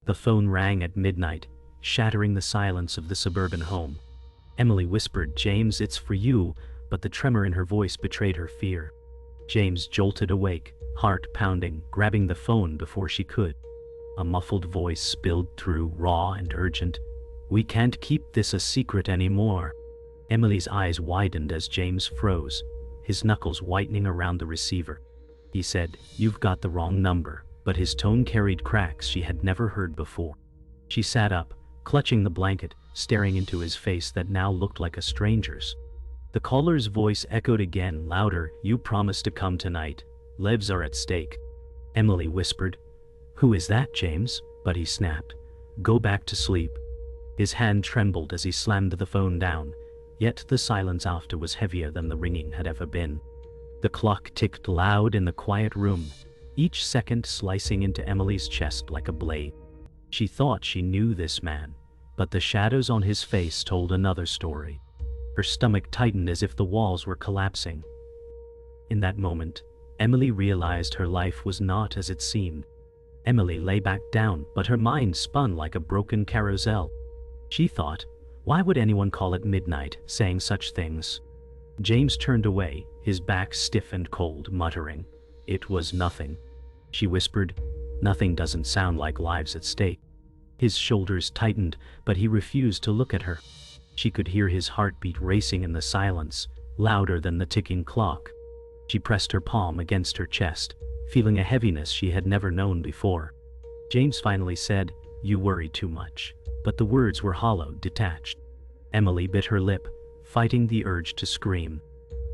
The phone rang at midnight, shattering the silence of the suburban home. Emily whispered, "James, it's for you," but the tremor in her voice betrayed her fear. James jolted awake, heart pounding, grabbing the phone before she could. A muffled voice spilled through, raw and urgent. "We can't keep this a secret anymore." Emily's eyes widened as James froze, his knuckles whitening around the receiver. He said, "You've got the wrong number," but his tone carried cracks she had never heard before. She sat up, clutching the blanket, staring into his face that now looked like a stranger's. The caller's voice echoed again, louder, "You promised to come tonight. Lives are at stake." Emily whispered, "Who is that, James?" But he snapped, "Go back to sleep." His hand trembled as he slammed the phone down, yet the silence after was heavier than the ringing had ever been. The clock ticked loud in the quiet room, each second slicing into Emily's chest like a blade. She thought she knew this man, but the shadows on his face told another story. Her stomach tightened as if the walls were collapsing. In that moment, Emily realized her life was not as it seemed. Emily lay back down, but her mind spun like a broken carousel. She thought, why would anyone call at midnight, saying such things? James turned away, his back stiff and cold, muttering, "It was nothing." She whispered, "Nothing doesn't sound like lives at stake." His shoulders tightened, but he refused to look at her. She could hear his heartbeat racing in the silence, louder than the ticking clock. She pressed her palm against her chest, feeling a heaviness she had never known before. James finally said, "You worry too much." But the words were hollow, detached. Emily bit her lip, fighting the urge to scream.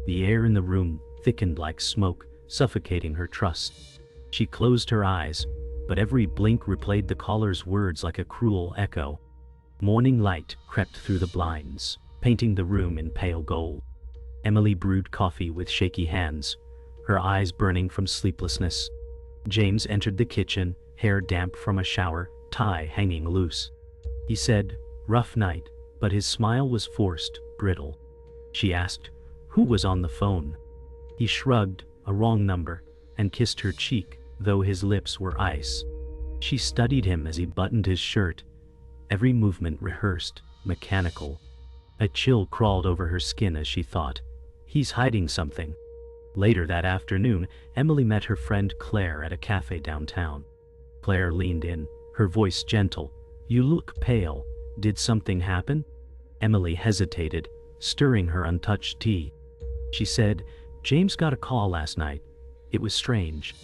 The air in the room thickened like smoke, suffocating her trust. She closed her eyes, but every blink replayed the caller's words like a cruel echo. Morning light crept through the blinds, painting the room in pale gold. Emily brewed coffee with shaky hands, her eyes burning from sleeplessness. James entered the kitchen, hair damp from a shower, tie hanging loose. He said, "Rough night," but his smile was forced, brittle. She asked, "Who was on the phone?" He shrugged, "A wrong number," and kissed her cheek, though his lips were ice. She studied him as he buttoned his shirt, every movement rehearsed, mechanical. A chill crawled over her skin as she thought, he's hiding something. Later that afternoon, Emily met her friend Claire at a cafe downtown. Claire leaned in, her voice gentle. "You look pale. Did something happen?" Emily hesitated, stirring her untouched tea. She said, "James got a call last night. It was strange."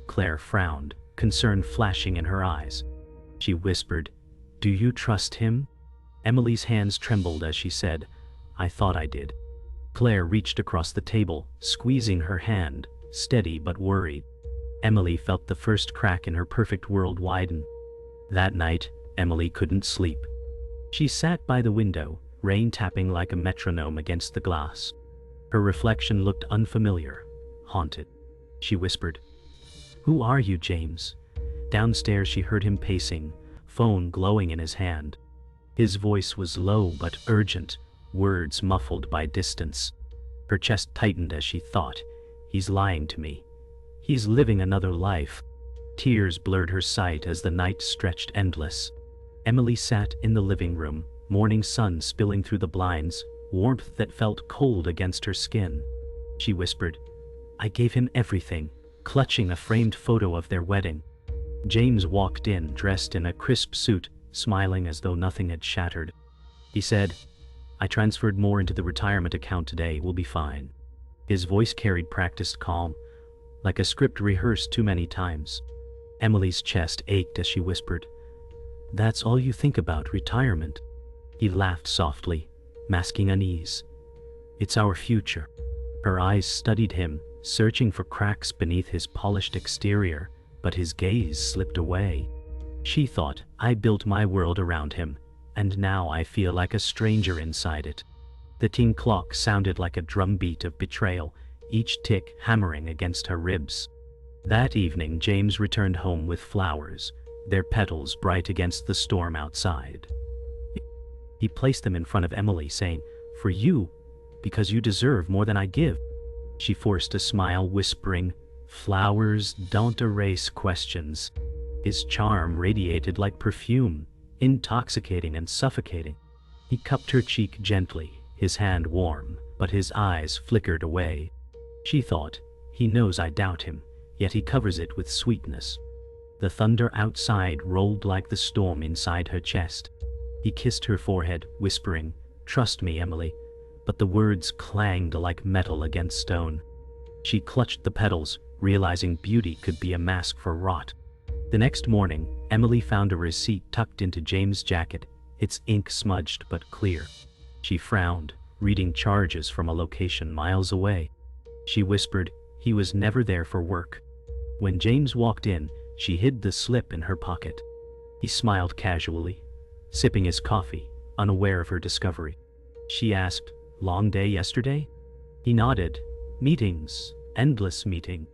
Claire frowned, concern flashing in her eyes. She whispered, "Do you trust him?" Emily's hands trembled as she said, "I thought I did." Claire reached across the table, squeezing her hand, steady but worried. Emily felt the first crack in her perfect world widen. That night, Emily couldn't sleep. She sat by the window, rain tapping like a metronome against the glass. Her reflection looked unfamiliar, haunted. She whispered, "Who are you, James?" Downstairs she heard him pacing, phone glowing in his hand. His voice was low but urgent, words muffled by distance. Her chest tightened as she thought, "He's lying to me. He's living another life." Tears blurred her sight as the night stretched endless. Emily sat in the living room, morning sun spilling through the blinds, warmth that felt cold against her skin. She whispered, "I gave him everything," clutching a framed photo of their wedding. James walked in, dressed in a crisp suit, smiling as though nothing had shattered. He said, "I transferred more into the retirement account today, we'll be fine." His voice carried practiced calm, like a script rehearsed too many times. Emily's chest ached as she whispered, "That's all you think about, retirement?" He laughed softly, masking unease. "It's our future." Her eyes studied him, searching for cracks beneath his polished exterior, but his gaze slipped away. She thought, "I built my world around him, and now I feel like a stranger inside it." The ticking clock sounded like a drumbeat of betrayal, each tick hammering against her ribs. That evening James returned home with flowers, their petals bright against the storm outside. He placed them in front of Emily, saying, "For you, because you deserve more than I give." She forced a smile, whispering, "Flowers don't erase questions." His charm radiated like perfume, intoxicating and suffocating. He cupped her cheek gently, his hand warm, but his eyes flickered away. She thought, he knows I doubt him, yet he covers it with sweetness. The thunder outside rolled like the storm inside her chest. He kissed her forehead, whispering, "Trust me, Emily," but the words clanged like metal against stone. She clutched the petals, realizing beauty could be a mask for rot. The next morning, Emily found a receipt tucked into James' jacket, its ink smudged but clear. She frowned, reading charges from a location miles away. She whispered, he was never there for work. When James walked in, she hid the slip in her pocket. He smiled casually, sipping his coffee, unaware of her discovery. She asked, "Long day yesterday?" He nodded. "Meetings, endless meeting."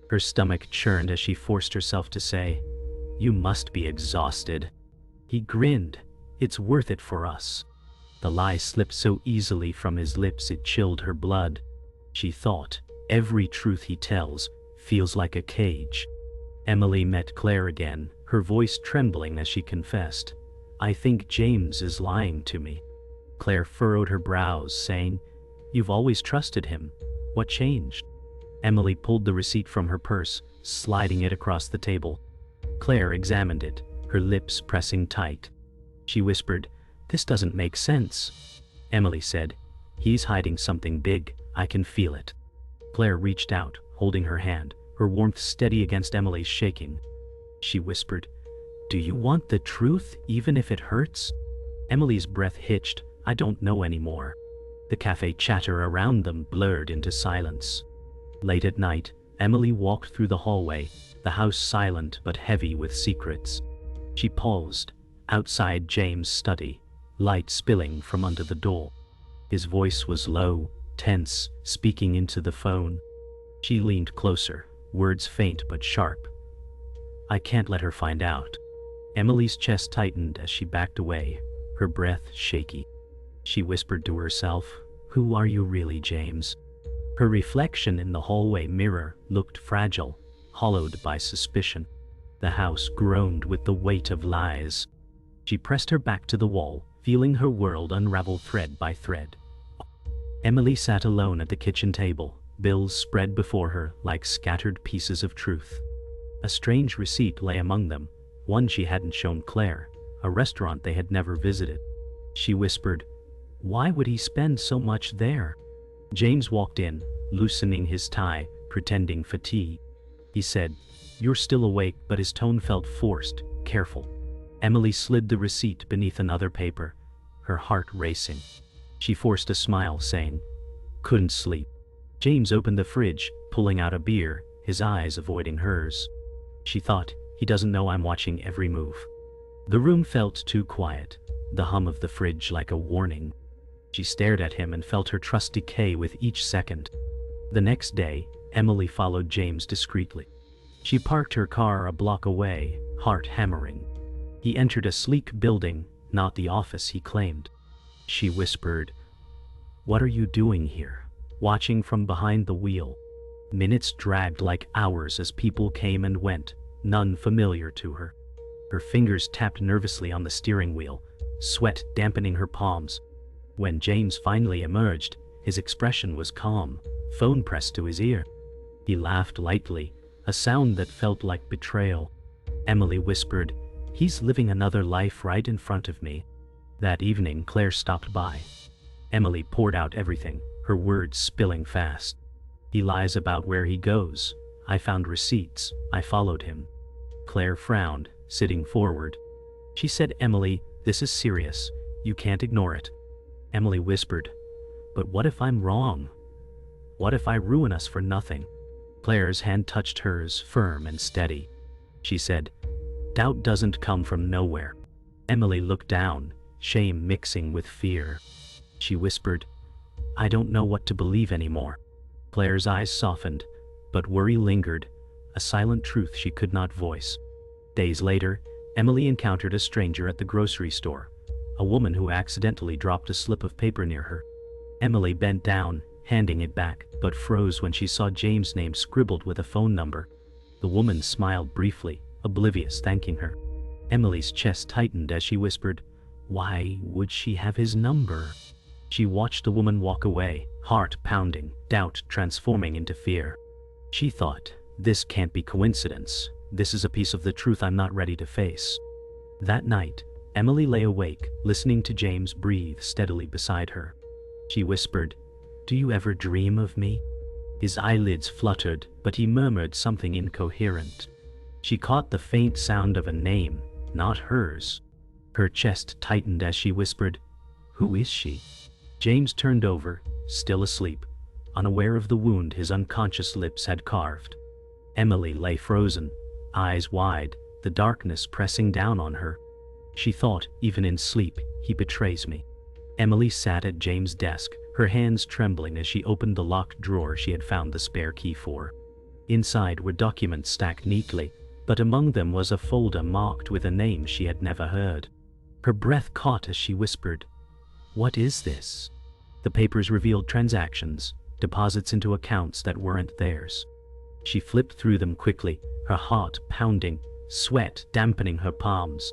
Her stomach churned as she forced herself to say, "You must be exhausted." He grinned. "It's worth it for us." The lie slipped so easily from his lips it chilled her blood. She thought, every truth he tells feels like a cage. Emily met Claire again, her voice trembling as she confessed, "I think James is lying to me." Claire furrowed her brows, saying, "You've always trusted him. What changed?" Emily pulled the receipt from her purse, sliding it across the table. Claire examined it, her lips pressing tight. She whispered, "This doesn't make sense." Emily said, "He's hiding something big, I can feel it." Claire reached out, holding her hand, her warmth steady against Emily's shaking. She whispered, "Do you want the truth, even if it hurts?" Emily's breath hitched. "I don't know anymore." The cafe chatter around them blurred into silence. Late at night, Emily walked through the hallway, the house silent but heavy with secrets. She paused, outside James' study, light spilling from under the door. His voice was low, tense, speaking into the phone. She leaned closer, words faint but sharp. "I can't let her find out." Emily's chest tightened as she backed away, her breath shaky. She whispered to herself, "Who are you really, James?" Her reflection in the hallway mirror looked fragile, hollowed by suspicion. The house groaned with the weight of lies. She pressed her back to the wall, feeling her world unravel thread by thread. Emily sat alone at the kitchen table, bills spread before her like scattered pieces of truth. A strange receipt lay among them, one she hadn't shown Claire, a restaurant they had never visited. She whispered, "Why would he spend so much there?" James walked in, loosening his tie, pretending fatigue. He said, "You're still awake," but his tone felt forced, careful. Emily slid the receipt beneath another paper, her heart racing. She forced a smile, saying, "Couldn't sleep." James opened the fridge, pulling out a beer, his eyes avoiding hers. She thought, he doesn't know I'm watching every move. The room felt too quiet, the hum of the fridge like a warning. She stared at him and felt her trust decay with each second. The next day, Emily followed James discreetly. She parked her car a block away, heart hammering. He entered a sleek building, not the office he claimed. She whispered, "What are you doing here?" Watching from behind the wheel. Minutes dragged like hours as people came and went, none familiar to her. Her fingers tapped nervously on the steering wheel, sweat dampening her palms. When James finally emerged, his expression was calm, phone pressed to his ear. He laughed lightly, a sound that felt like betrayal. Emily whispered, "He's living another life right in front of me." That evening, Claire stopped by. Emily poured out everything, her words spilling fast. "He lies about where he goes. I found receipts. I followed him." Claire frowned, sitting forward. She said, "Emily, this is serious. You can't ignore it." Emily whispered, "But what if I'm wrong? What if I ruin us for nothing?" Claire's hand touched hers, firm and steady. She said, "Doubt doesn't come from nowhere." Emily looked down, shame mixing with fear. She whispered, "I don't know what to believe anymore." Claire's eyes softened, but worry lingered, a silent truth she could not voice. Days later, Emily encountered a stranger at the grocery store, a woman who accidentally dropped a slip of paper near her. Emily bent down, handing it back, but froze when she saw James' name scribbled with a phone number. The woman smiled briefly, oblivious, thanking her. Emily's chest tightened as she whispered, "Why would she have his number?" She watched the woman walk away, heart pounding, doubt transforming into fear. She thought, this can't be coincidence. This is a piece of the truth I'm not ready to face. That night, Emily lay awake, listening to James breathe steadily beside her. She whispered, "Do you ever dream of me?" His eyelids fluttered, but he murmured something incoherent. She caught the faint sound of a name, not hers. Her chest tightened as she whispered, "Who is she?" James turned over, still asleep, unaware of the wound his unconscious lips had carved. Emily lay frozen, eyes wide, the darkness pressing down on her. She thought, even in sleep, he betrays me. Emily sat at James' desk, her hands trembling as she opened the locked drawer she had found the spare key for. Inside were documents stacked neatly, but among them was a folder marked with a name she had never heard. Her breath caught as she whispered, "What is this?" The papers revealed transactions, deposits into accounts that weren't theirs. She flipped through them quickly, her heart pounding, sweat dampening her palms.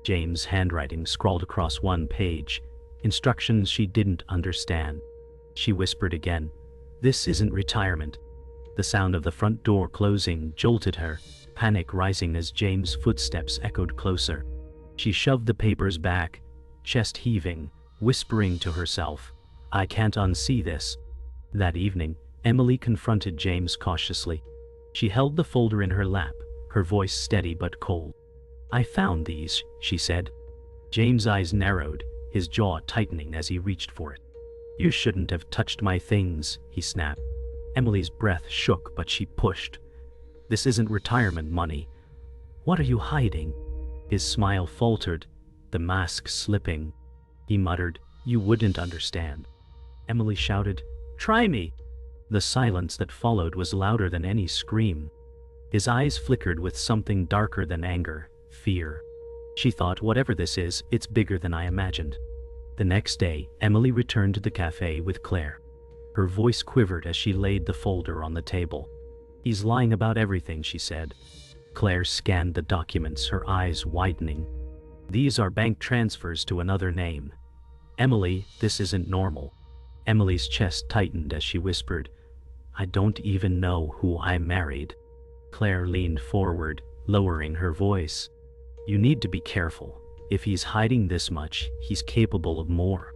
James' handwriting scrawled across one page, instructions she didn't understand. She whispered again, "This isn't retirement." The sound of the front door closing jolted her, panic rising as James' footsteps echoed closer. She shoved the papers back, chest heaving, whispering to herself, "I can't unsee this." That evening, Emily confronted James cautiously. She held the folder in her lap, her voice steady but cold. "I found these," she said. James' eyes narrowed, his jaw tightening as he reached for it. "You shouldn't have touched my things," he snapped. Emily's breath shook, but she pushed. "This isn't retirement money. What are you hiding?" His smile faltered, the mask slipping. He muttered, "You wouldn't understand." Emily shouted, "Try me!" The silence that followed was louder than any scream. His eyes flickered with something darker than anger, fear. She thought, whatever this is, it's bigger than I imagined. The next day, Emily returned to the cafe with Claire. Her voice quivered as she laid the folder on the table. "He's lying about everything," she said. Claire scanned the documents, her eyes widening. "These are bank transfers to another name. Emily, this isn't normal." Emily's chest tightened as she whispered, "I don't even know who I married." Claire leaned forward, lowering her voice. "You need to be careful. If he's hiding this much, he's capable of more."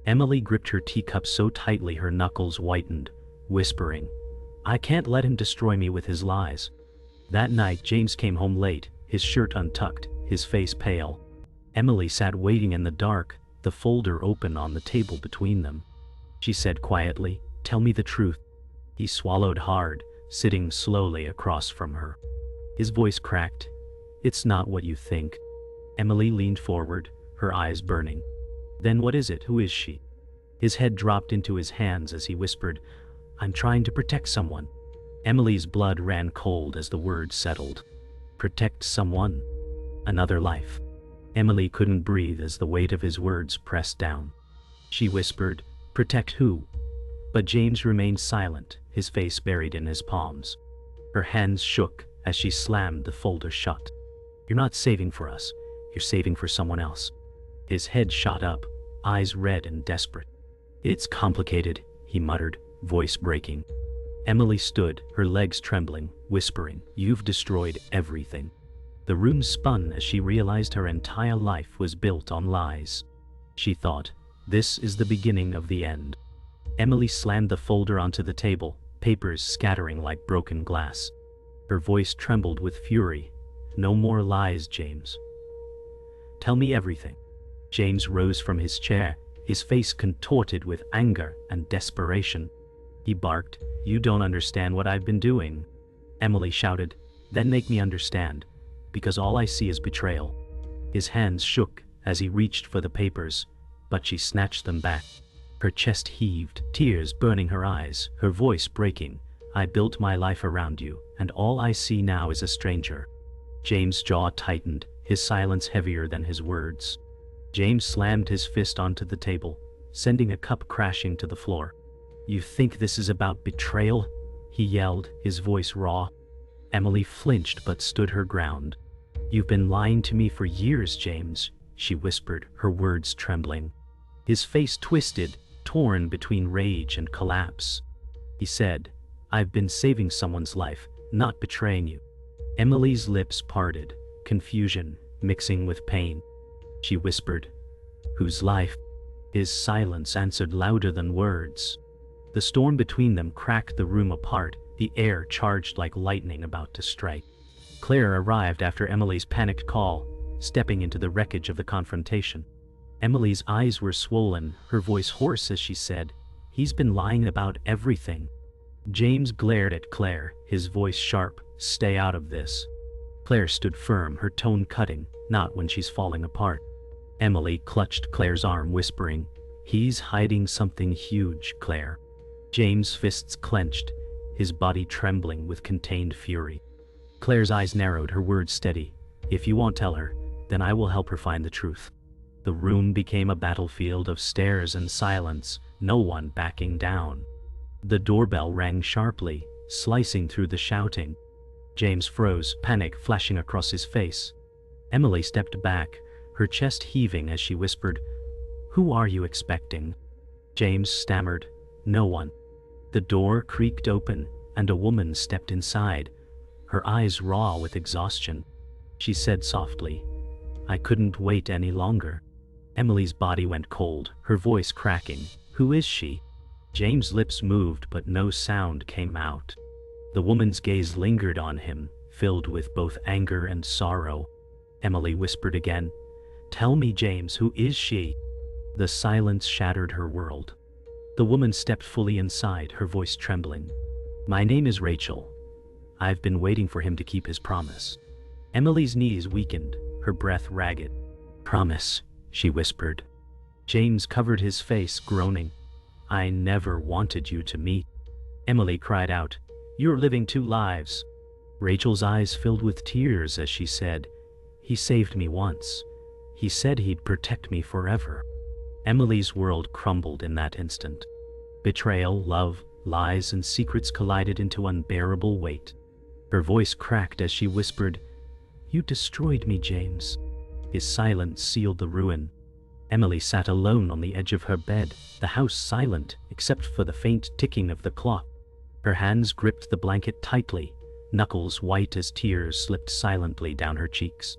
Emily gripped her teacup so tightly her knuckles whitened, whispering, "I can't let him destroy me with his lies." That night, James came home late, his shirt untucked, his face pale. Emily sat waiting in the dark, the folder open on the table between them. She said quietly, "Tell me the truth." He swallowed hard, sitting slowly across from her. His voice cracked. "It's not what you think." Emily leaned forward, her eyes burning. "Then what is it? Who is she?" His head dropped into his hands as he whispered, "I'm trying to protect someone." Emily's blood ran cold as the words settled. Protect someone? Another life. Emily couldn't breathe as the weight of his words pressed down. She whispered, "Protect who?" But James remained silent, his face buried in his palms. Her hands shook as she slammed the folder shut. "You're not saving for us. You're saving for someone else." His head shot up, eyes red and desperate. "It's complicated," he muttered, voice breaking. Emily stood, her legs trembling, whispering, "You've destroyed everything." The room spun as she realized her entire life was built on lies. She thought, "This is the beginning of the end." Emily slammed the folder onto the table, papers scattering like broken glass. Her voice trembled with fury. "No more lies, James. Tell me everything." James rose from his chair, his face contorted with anger and desperation. He barked, "You don't understand what I've been doing." Emily shouted, "Then make me understand, because all I see is betrayal." His hands shook as he reached for the papers, but she snatched them back. Her chest heaved, tears burning her eyes, her voice breaking. "I built my life around you, and all I see now is a stranger." James' jaw tightened, his silence heavier than his words. James slammed his fist onto the table, sending a cup crashing to the floor. "You think this is about betrayal?" he yelled, his voice raw. Emily flinched but stood her ground. "You've been lying to me for years, James," she whispered, her words trembling. His face twisted, torn between rage and collapse. He said, "I've been saving someone's life, not betraying you." Emily's lips parted, confusion mixing with pain. She whispered, "Whose life?" His silence answered louder than words. The storm between them cracked the room apart, the air charged like lightning about to strike. Claire arrived after Emily's panicked call, stepping into the wreckage of the confrontation. Emily's eyes were swollen, her voice hoarse as she said, "He's been lying about everything." James glared at Claire, his voice sharp, "Stay out of this." Claire stood firm, her tone cutting, "Not when she's falling apart." Emily clutched Claire's arm, whispering, "He's hiding something huge, Claire." James' fists clenched, his body trembling with contained fury. Claire's eyes narrowed, her words steady. "If you won't tell her, then I will help her find the truth." The room became a battlefield of stares and silence, no one backing down. The doorbell rang sharply, slicing through the shouting. James froze, panic flashing across his face. Emily stepped back, her chest heaving as she whispered, "Who are you expecting?" James stammered, "No one." The door creaked open, and a woman stepped inside, her eyes raw with exhaustion. She said softly, "I couldn't wait any longer." Emily's body went cold, her voice cracking. "Who is she?" James' lips moved, but no sound came out. The woman's gaze lingered on him, filled with both anger and sorrow. Emily whispered again, "Tell me, James, who is she?" The silence shattered her world. The woman stepped fully inside, her voice trembling. "My name is Rachel. I've been waiting for him to keep his promise." Emily's knees weakened, her breath ragged. "Promise," she whispered. James covered his face, groaning. "I never wanted you to meet." Emily cried out, "You're living two lives." Rachel's eyes filled with tears as she said, "He saved me once. He said he'd protect me forever." Emily's world crumbled in that instant. Betrayal, love, lies, and secrets collided into unbearable weight. Her voice cracked as she whispered, "You destroyed me, James." His silence sealed the ruin. Emily sat alone on the edge of her bed, the house silent except for the faint ticking of the clock. Her hands gripped the blanket tightly, knuckles white as tears slipped silently down her cheeks.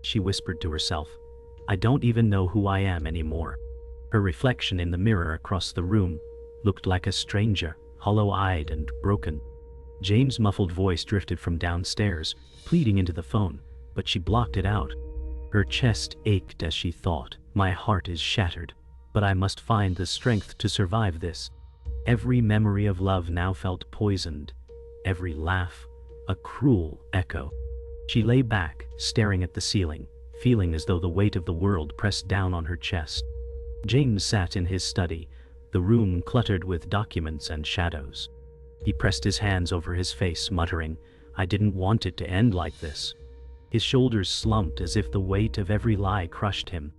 She whispered to herself, "I don't even know who I am anymore." Her reflection in the mirror across the room looked like a stranger, hollow-eyed and broken. James' muffled voice drifted from downstairs, pleading into the phone, but she blocked it out. Her chest ached as she thought, "My heart is shattered, but I must find the strength to survive this." Every memory of love now felt poisoned, every laugh a cruel echo. She lay back, staring at the ceiling, feeling as though the weight of the world pressed down on her chest. James sat in his study, the room cluttered with documents and shadows. He pressed his hands over his face, muttering, "I didn't want it to end like this." His shoulders slumped as if the weight of every lie crushed him.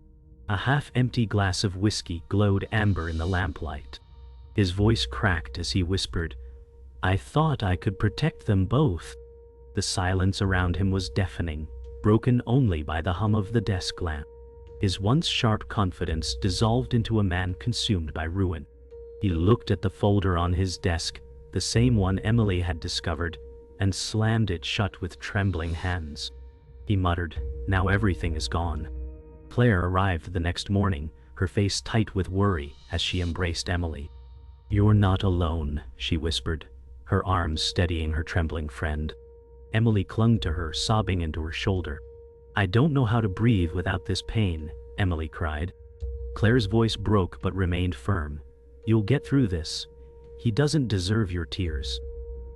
A half-empty glass of whiskey glowed amber in the lamplight. His voice cracked as he whispered, "I thought I could protect them both." The silence around him was deafening, broken only by the hum of the desk lamp. His once sharp confidence dissolved into a man consumed by ruin. He looked at the folder on his desk, the same one Emily had discovered, and slammed it shut with trembling hands. He muttered, "Now everything is gone." Claire arrived the next morning, her face tight with worry as she embraced Emily. "You're not alone," she whispered, her arms steadying her trembling friend. Emily clung to her, sobbing into her shoulder. "I don't know how to breathe without this pain," Emily cried. Claire's voice broke but remained firm. "You'll get through this. He doesn't deserve your tears."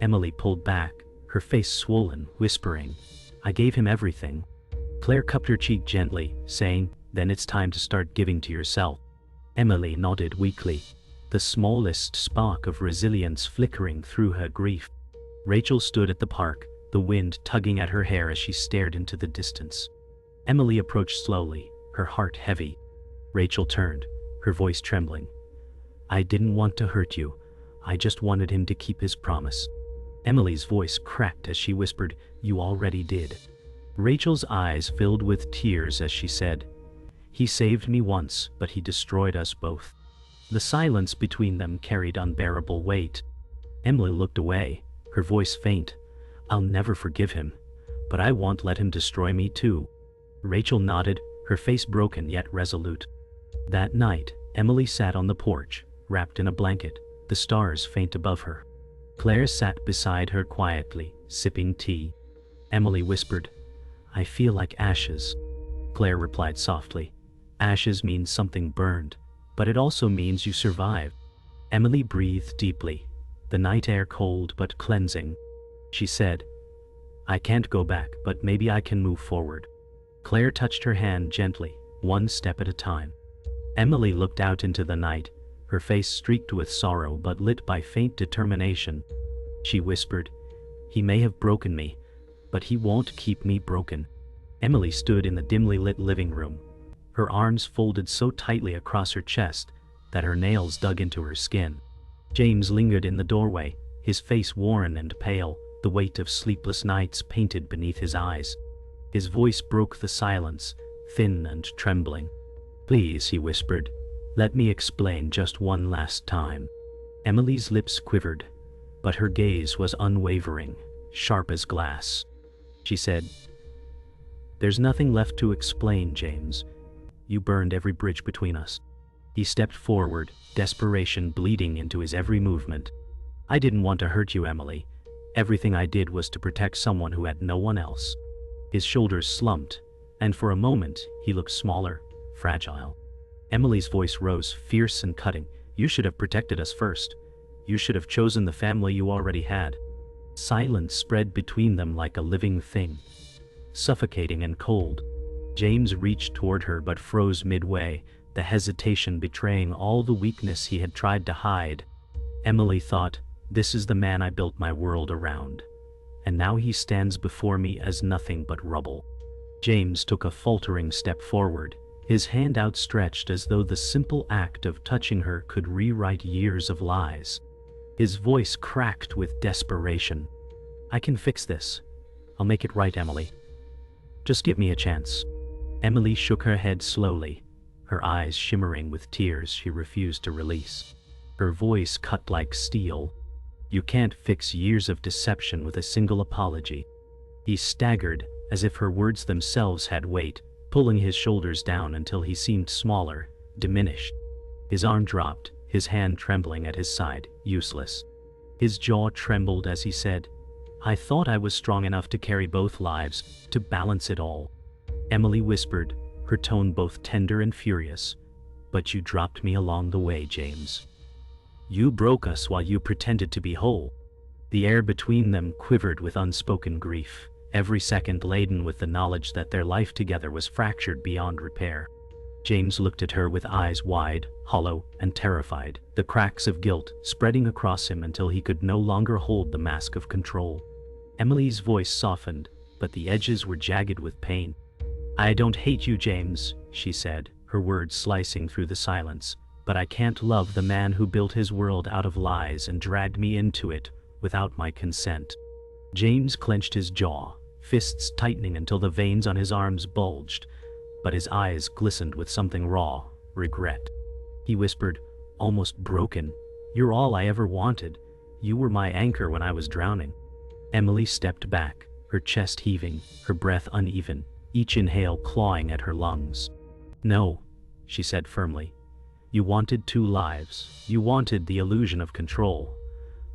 Emily pulled back, her face swollen, whispering, "I gave him everything." Claire cupped her cheek gently, saying, "Then it's time to start giving to yourself." Emily nodded weakly, the smallest spark of resilience flickering through her grief. Rachel stood at the park, the wind tugging at her hair as she stared into the distance. Emily approached slowly, her heart heavy. Rachel turned, her voice trembling. "I didn't want to hurt you. I just wanted him to keep his promise." Emily's voice cracked as she whispered, "You already did." Rachel's eyes filled with tears as she said, "He saved me once, but he destroyed us both." The silence between them carried unbearable weight. Emily looked away, her voice faint. "I'll never forgive him, but I won't let him destroy me too." Rachel nodded, her face broken yet resolute. That night, Emily sat on the porch, wrapped in a blanket, the stars faint above her. Claire sat beside her quietly, sipping tea. Emily whispered, "I feel like ashes." Claire replied softly, "Ashes means something burned, but it also means you survived." Emily breathed deeply, the night air cold but cleansing. She said, "I can't go back, but maybe I can move forward." Claire touched her hand gently, one step at a time. Emily looked out into the night, her face streaked with sorrow but lit by faint determination. She whispered, "He may have broken me, but he won't keep me broken." Emily stood in the dimly lit living room, her arms folded so tightly across her chest that her nails dug into her skin. James lingered in the doorway, his face worn and pale, the weight of sleepless nights painted beneath his eyes. His voice broke the silence, thin and trembling. "Please," he whispered, "let me explain just one last time." Emily's lips quivered, but her gaze was unwavering, sharp as glass. She said, "There's nothing left to explain, James. You burned every bridge between us." He stepped forward, desperation bleeding into his every movement. "I didn't want to hurt you, Emily. Everything I did was to protect someone who had no one else." His shoulders slumped, and for a moment he looked smaller, fragile. Emily's voice rose, fierce and cutting. "You should have protected us first. You should have chosen the family you already had." Silence spread between them like a living thing, suffocating and cold. James reached toward her but froze midway, the hesitation betraying all the weakness he had tried to hide. Emily thought, "This is the man I built my world around, and now he stands before me as nothing but rubble." James took a faltering step forward, his hand outstretched as though the simple act of touching her could rewrite years of lies. His voice cracked with desperation. "I can fix this. I'll make it right, Emily. Just give me a chance." Emily shook her head slowly, her eyes shimmering with tears she refused to release. Her voice cut like steel. "You can't fix years of deception with a single apology." He staggered, as if her words themselves had weight, pulling his shoulders down until he seemed smaller, diminished. His arm dropped, his hand trembling at his side, useless. His jaw trembled as he said, "I thought I was strong enough to carry both lives, to balance it all." Emily whispered, her tone both tender and furious, "But you dropped me along the way, James. You broke us while you pretended to be whole." The air between them quivered with unspoken grief, every second laden with the knowledge that their life together was fractured beyond repair. James looked at her with eyes wide, hollow, and terrified, the cracks of guilt spreading across him until he could no longer hold the mask of control. Emily's voice softened, but the edges were jagged with pain. "I don't hate you, James," she said, her words slicing through the silence, "but I can't love the man who built his world out of lies and dragged me into it without my consent." James clenched his jaw, fists tightening until the veins on his arms bulged, but his eyes glistened with something raw, regret. He whispered, almost broken, "You're all I ever wanted. You were my anchor when I was drowning." Emily stepped back, her chest heaving, her breath uneven, each inhale clawing at her lungs. "No," she said firmly. "You wanted two lives. You wanted the illusion of control.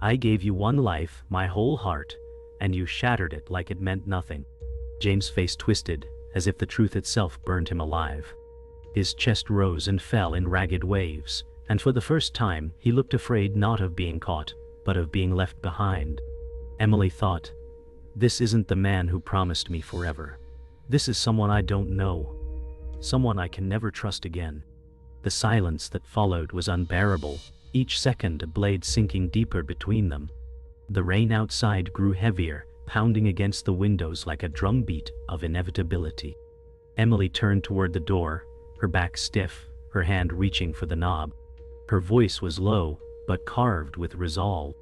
I gave you one life, my whole heart, and you shattered it like it meant nothing." James' face twisted, as if the truth itself burned him alive. His chest rose and fell in ragged waves, and for the first time he looked afraid not of being caught, but of being left behind. Emily thought, "This isn't the man who promised me forever. This is someone I don't know. Someone I can never trust again." The silence that followed was unbearable, each second a blade sinking deeper between them. The rain outside grew heavier, pounding against the windows like a drumbeat of inevitability. Emily turned toward the door, her back stiff, her hand reaching for the knob. Her voice was low, but carved with resolve.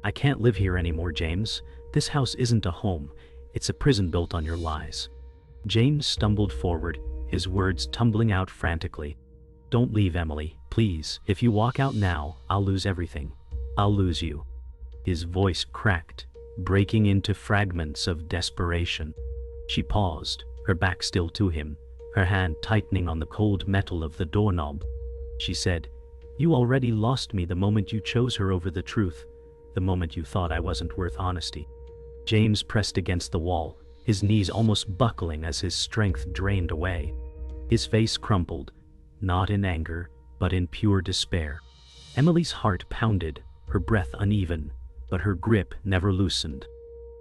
I can't live here anymore, James. This house isn't a home. It's a prison built on your lies. James stumbled forward, his words tumbling out frantically. Don't leave, Emily, please. If you walk out now, I'll lose everything. I'll lose you. His voice cracked, breaking into fragments of desperation. She paused, her back still to him, her hand tightening on the cold metal of the doorknob. She said, "You already lost me the moment you chose her over the truth, the moment you thought I wasn't worth honesty." James pressed against the wall, his knees almost buckling as his strength drained away. His face crumpled, not in anger, but in pure despair. Emily's heart pounded, her breath uneven, but her grip never loosened.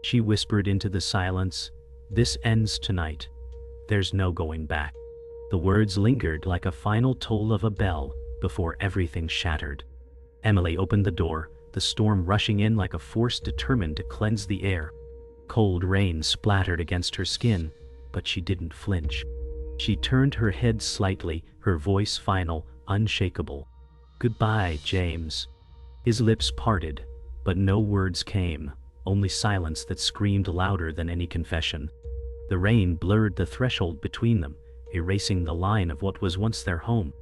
She whispered into the silence, "This ends tonight. There's no going back." The words lingered like a final toll of a bell before everything shattered. Emily opened the door, the storm rushing in like a force determined to cleanse the air. Cold rain splattered against her skin, but she didn't flinch. She turned her head slightly, her voice final, unshakable. "Goodbye, James." His lips parted, but no words came, only silence that screamed louder than any confession. The rain blurred the threshold between them, erasing the line of what was once their home.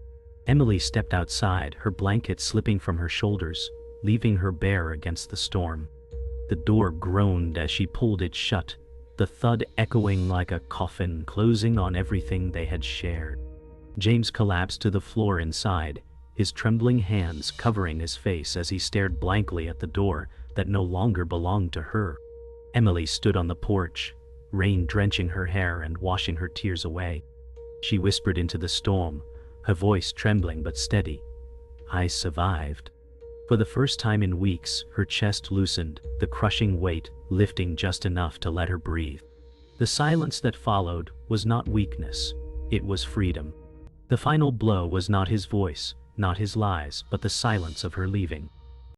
Emily stepped outside, her blanket slipping from her shoulders, leaving her bare against the storm. The door groaned as she pulled it shut, the thud echoing like a coffin closing on everything they had shared. James collapsed to the floor inside, his trembling hands covering his face as he stared blankly at the door that no longer belonged to her. Emily stood on the porch, rain drenching her hair and washing her tears away. She whispered into the storm, her voice trembling but steady. "I survived." For the first time in weeks, her chest loosened, the crushing weight lifting just enough to let her breathe. The silence that followed was not weakness, it was freedom. The final blow was not his voice, not his lies, but the silence of her leaving.